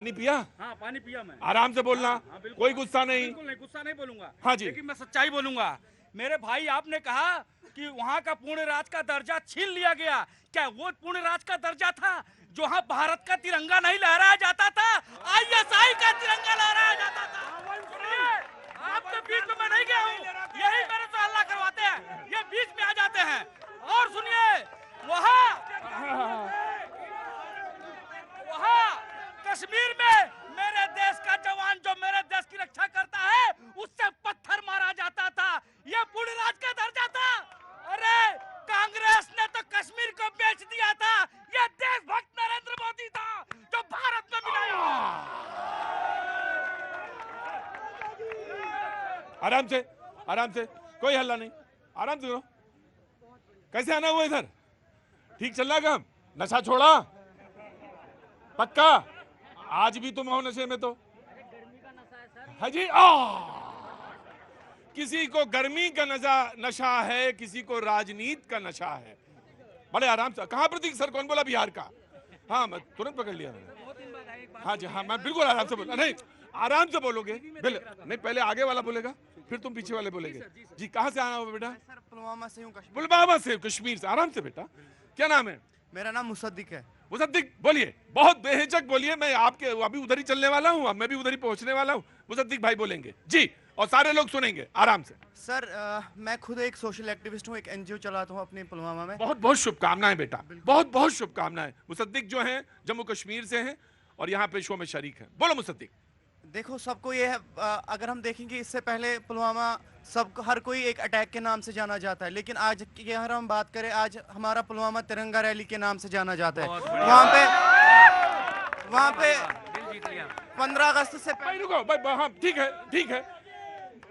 पानी पिया? हाँ पानी पिया मैं। आराम से बोलना। हाँ, बिल्कुल, कोई गुस्सा नहीं। बिल्कुल नहीं, गुस्सा नहीं बोलूंगा। हाँ जी। लेकिन मैं सच्चाई बोलूंगा। मेरे भाई, आपने कहा कि वहाँ का पूर्ण राज का दर्जा छीन लिया गया। क्या वो पूर्ण राज का दर्जा था जो वहाँ भारत का तिरंगा नहीं लहराया जाता था, आईएसआई का तिरंगा लहराया जाता था? सुनिए, आपके बीच में मैं नहीं गया हूँ, यही मेरे से हल्ला करवाते हैं, ये बीच में आ जाते हैं। और सुनिए, वहाँ कश्मीर में मेरे देश का जवान जो मेरे देश की रक्षा करता है, उससे पत्थर मारा जाता था। ये पूर्ण राज का दर्जा था। अरे कांग्रेस ने तो कश्मीर को बेच दिया था। ये देशभक्त नरेंद्र मोदी था जो भारत में मिलाया। आराम से, आराम से, कोई हल्ला नहीं, आराम से करो। कैसे आना हुआ इधर? ठीक चल रहा काम? नशा छोड़ा? पक्का? आज भी तुम हो नशे में तो? है जी। किसी को गर्मी का नशा है, किसी को राजनीति का नशा है। बड़े आराम से। कहाँ प्रतीक सर? कौन बोला? बिहार का? हाँ, मैं तुरंत पकड़ लिया मैंने। हाँ जी, हाँ, मैं बिल्कुल आराम से बोला। नहीं, आराम से बोलोगे। नहीं, पहले आगे वाला बोलेगा, फिर तुम पीछे वाले बोलेंगे। जी, कहाँ से आना हुआ बेटा? सर पुलवामा से हूँ। पुलवामा से, कश्मीर से। आराम से बेटा। क्या नाम है? मेरा नाम मुसद्दिक है। मुसद्दिक, बोलिए, बहुत बेहिचक बोलिए। मैं आपके अभी उधर ही चलने वाला हूँ, मैं भी उधर ही पहुंचने वाला हूँ। मुसद्दिक भाई बोलेंगे जी, और सारे लोग सुनेंगे आराम से। सर मैं खुद एक सोशल एक्टिविस्ट हूँ, एक एनजीओ चलाता हूँ अपने पुलवामा में। बहुत बहुत शुभकामनाएं बेटा, बहुत बहुत शुभकामनाएं। मुसद्दिक जो हैं जम्मू कश्मीर से हैं और यहाँ पे शो में शरीक हैं। बोलो मुसद्दिक। देखो, सबको ये है, अगर हम देखेंगे इससे पहले पुलवामा सब हर कोई एक अटैक के नाम से जाना जाता है, लेकिन आज की अगर हम बात करें, आज हमारा पुलवामा तिरंगा रैली के नाम से जाना जाता है। वहाँ पे 15 अगस्त से भाई रुको भाई, हाँ ठीक है, ठीक है,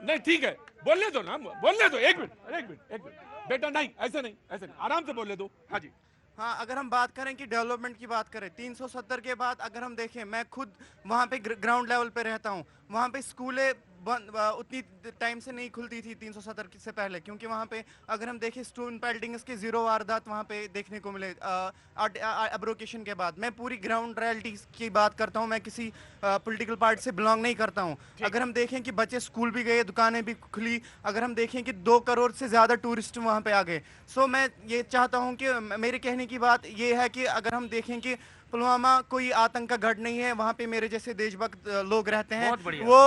नहीं ठीक है, बोलने दो ना, बोलने दो। एक मिनट, एक मिनट, एक मिनट बेटा। नहीं, ऐसे नहीं, ऐसे नहीं, आराम से बोलने दो। हाँ जी। हाँ, अगर हम बात करें कि डेवलपमेंट की बात करें, 370 के बाद अगर हम देखें, मैं खुद वहाँ पे ग्राउंड लेवल पे रहता हूँ। वहाँ पे स्कूलें उतनी टाइम से नहीं खुलती थी 370 से पहले, क्योंकि वहाँ पे अगर हम देखें स्टोन पेल्टिंग्स के 0 वारदात वहाँ पे देखने को मिले एब्रोकेशन के बाद। मैं पूरी ग्राउंड रियलिटी की बात करता हूँ, मैं किसी पॉलिटिकल पार्टी से बिलोंग नहीं करता हूँ। अगर हम देखें कि बच्चे स्कूल भी गए, दुकानें भी खुली, अगर हम देखें कि 2 करोड़ से ज़्यादा टूरिस्ट वहाँ पे आ गए। सो मैं ये चाहता हूँ कि मेरे कहने की बात ये है कि अगर हम देखें कि पुलवामा कोई आतंक का गढ़ नहीं है, वहाँ पे मेरे जैसे देशभक्त लोग रहते हैं। वो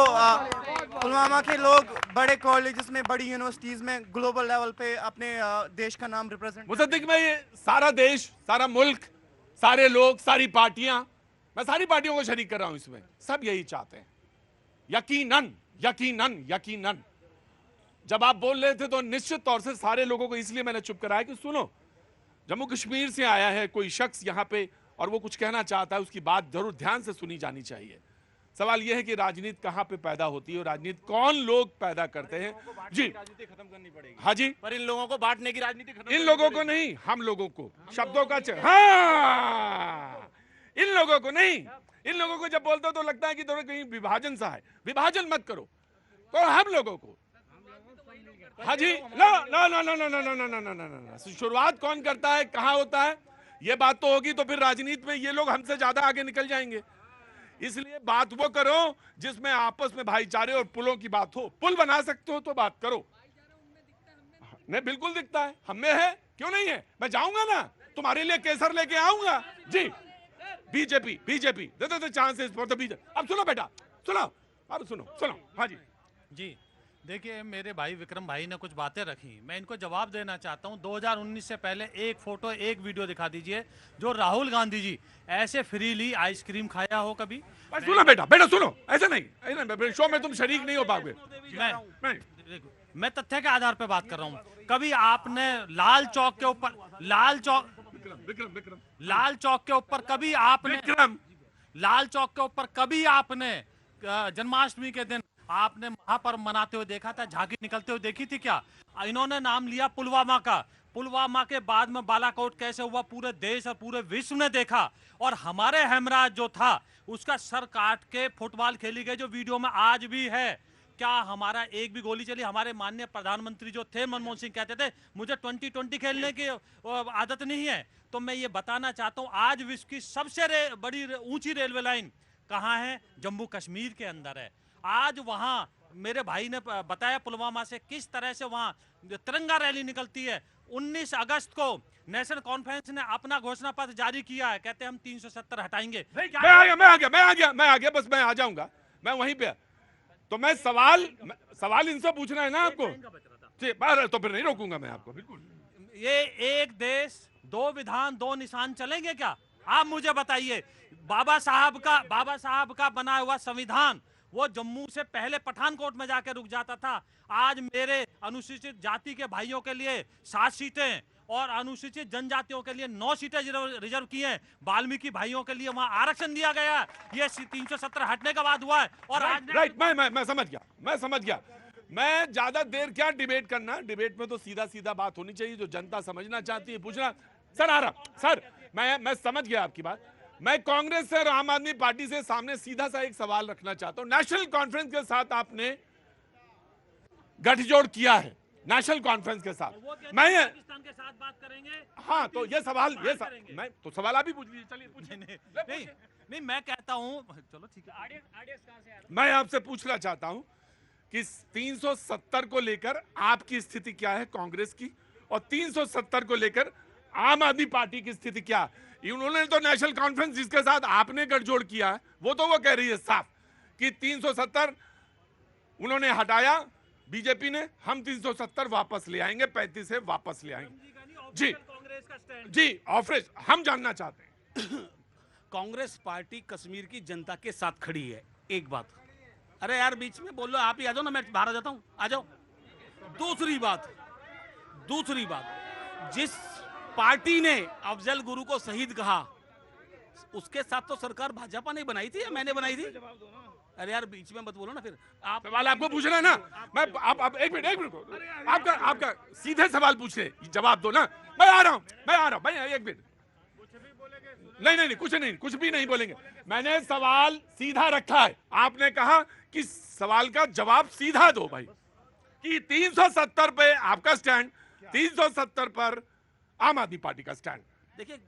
पुलवामा के लोग बड़े कॉलेजेस में, बड़ी यूनिवर्सिटीज में, ग्लोबल लेवल पे अपने देश का नाम रिप्रेजेंट। मुसद्दिक में ये सारा देश, सारा मुल्क, सारे लोग, सारी पार्टियां, मैं सारी पार्टियों को शरीक कर रहा हूं इसमें, सब यही चाहते हैं। यकीनन, यकीनन, यकीनन। जब आप बोल रहे थे तो निश्चित तौर से सारे लोगों को इसलिए मैंने चुप कराया कि सुनो, जम्मू कश्मीर से आया है कोई शख्स यहाँ पे और वो कुछ कहना चाहता है, उसकी बात जरूर ध्यान से सुनी जानी चाहिए। सवाल यह है कि राजनीति कहां पे पैदा होती है और राजनीति कौन लोग पैदा करते हैं। जी, राजनीति खत्म करनी पड़ेगी। हाँ जी, पर इन लोगों को बांटने की राजनीति खत्म, इन लोगों को नहीं, हम लोगों को शब्दों का हाँ, इन लोगों को नहीं। इन लोगों को जब बोलते हो तो लगता है कि दोनों कहीं विभाजन सा है। विभाजन मत करो, तो हम लोगों को। हाँ जी, लो लो लो लो लो लो लो लो लो लो, शुरुआत कौन करता है, कहाँ होता है, ये बात तो होगी तो फिर राजनीति में ये लोग हमसे ज्यादा आगे निकल जाएंगे। इसलिए बात वो करो जिसमें आपस में भाईचारे और पुलों की बात हो। पुल बना सकते हो तो बात करो। नहीं, बिल्कुल दिखता है, हम में है, क्यों नहीं है? मैं जाऊंगा ना, तुम्हारे लिए केसर लेके आऊंगा। जी, बीजेपी, बीजेपी दे दे चांसेस फॉर द बीजेपी। अब सुनो बेटा, सुनो, अब सुनो, सुनो। हाँ जी, जी देखिए, मेरे भाई विक्रम भाई ने कुछ बातें रखी, मैं इनको जवाब देना चाहता हूं। 2019 से पहले एक फोटो, एक वीडियो दिखा दीजिए जो राहुल गांधी जी ऐसे फ्रीली आइसक्रीम खाया हो कभी। सुनो बेटा, बेटा सुनो, ऐसा नहीं, ऐसा नहीं, शो में तुम शरीक नहीं हो पाओगे। मैं तथ्य के आधार पर बात कर रहा हूँ। कभी आपने लाल चौक के ऊपर, लाल चौक के ऊपर कभी आपने, लाल चौक के ऊपर कभी आपने जन्माष्टमी के दिन आपने महापर्व मनाते हुए देखा था, झांकी निकलते हुए देखी थी क्या? इन्होंने नाम लिया पुलवामा का। पुलवामा के बाद में बालाकोट कैसे हुआ पूरे देश और पूरे विश्व ने देखा, और हमारे हेमराज जो था उसका सर काट के फुटबॉल खेली गई जो वीडियो में आज भी है। क्या हमारा एक भी गोली चली? हमारे माननीय प्रधानमंत्री जो थे मनमोहन सिंह कहते थे मुझे 2020 खेलने की आदत नहीं है। तो मैं ये बताना चाहता हूं, आज विश्व की सबसे बड़ी ऊंची रेलवे लाइन कहाँ है? जम्मू कश्मीर के अंदर है। आज वहाँ मेरे भाई ने बताया पुलवामा से किस तरह से वहाँ तिरंगा रैली निकलती है। 19 अगस्त को नेशनल कॉन्फ्रेंस ने अपना घोषणा पत्र जारी किया है, कहते हैं हम 370 हटाएंगे। मैं आ गया, बस मैं आ जाऊंगा, मैं वहीं पे। तो मैं सवाल इनसे पूछना है ना आपको, तो फिर नहीं रोकूंगा मैं आपको, बिल्कुल। ये एक देश दो विधान दो निशान चलेंगे क्या? आप मुझे बताइए। बाबा साहब का बना हुआ संविधान वो जम्मू से पहले पठानकोट में जाकर रुक जाता था। आज मेरे अनुसूचित जाति के भाइयों के लिए 7 सीटें और अनुसूचित जनजातियों के लिए 9 सीटें रिजर्व की हैं। वाल्मीकि भाइयों के लिए वहां आरक्षण दिया गया है। ये 370 हटने के बाद हुआ है। और आज राइट, मैं समझ गया। मैं ज्यादा देर क्या डिबेट करना, डिबेट में तो सीधा सीधा बात होनी चाहिए, जो जनता समझना चाहती है पूछना। सर आ रहा, सर मैं समझ गया आपकी बात। मैं कांग्रेस से और आम आदमी पार्टी से सामने सीधा सा एक सवाल रखना चाहता हूं। नेशनल कॉन्फ्रेंस के साथ आपने गठजोड़ किया है, नेशनल कॉन्फ्रेंस के साथ। मैं पाकिस्तान के साथ बात करेंगे। हाँ, तो ये सवाल मैं तो सवाल आप ही पूछ लीजिए। चलिए पूछिए। नहीं मैं कहता हूं, चलो ठीक है। मैं आपसे पूछना चाहता हूं कि 370 को लेकर आपकी स्थिति क्या है कांग्रेस की, और 370 को लेकर आम आदमी पार्टी की स्थिति क्या है? उन्होंने तो नेशनल कॉन्फ्रेंस जिसके साथ आपने गठजोड़ किया है वो कह रही है साफ कि 370 उन्होंने हटाया बीजेपी ने, हम 370 वापस ले आएंगे, 35 से वापस ले आएंगे। जी कांग्रेस का स्टैंड। जी, ऑफरेज हम जानना चाहते हैं। कांग्रेस पार्टी कश्मीर की जनता के साथ खड़ी है। एक बात, अरे यार बीच में बोल लो, आप ही आ जाओ ना, मैं बाहर आ जाता हूँ, आ जाओ। दूसरी बात, जिस पार्टी ने अफजल गुरु को शहीद कहा उसके साथ तो सरकार भाजपा ने बनाई थी या मैंने बनाई थी? अरे यार बीच में मत बोलो ना फिर। आप सवाल आपको पूछना है ना, मैं आप एक मिनट आपका सीधे सवाल पूछे, जवाब दो ना। मैं आ रहा हूं भाई, एक मिनट। नहीं कुछ भी नहीं बोलेंगे। मैंने सवाल सीधा रखा है, आपने कहा कि सवाल का जवाब सीधा दो भाई, कि 370 पे आपका स्टैंड, 370 पर आम आदमी पार्टी का स्टैंड। देखिए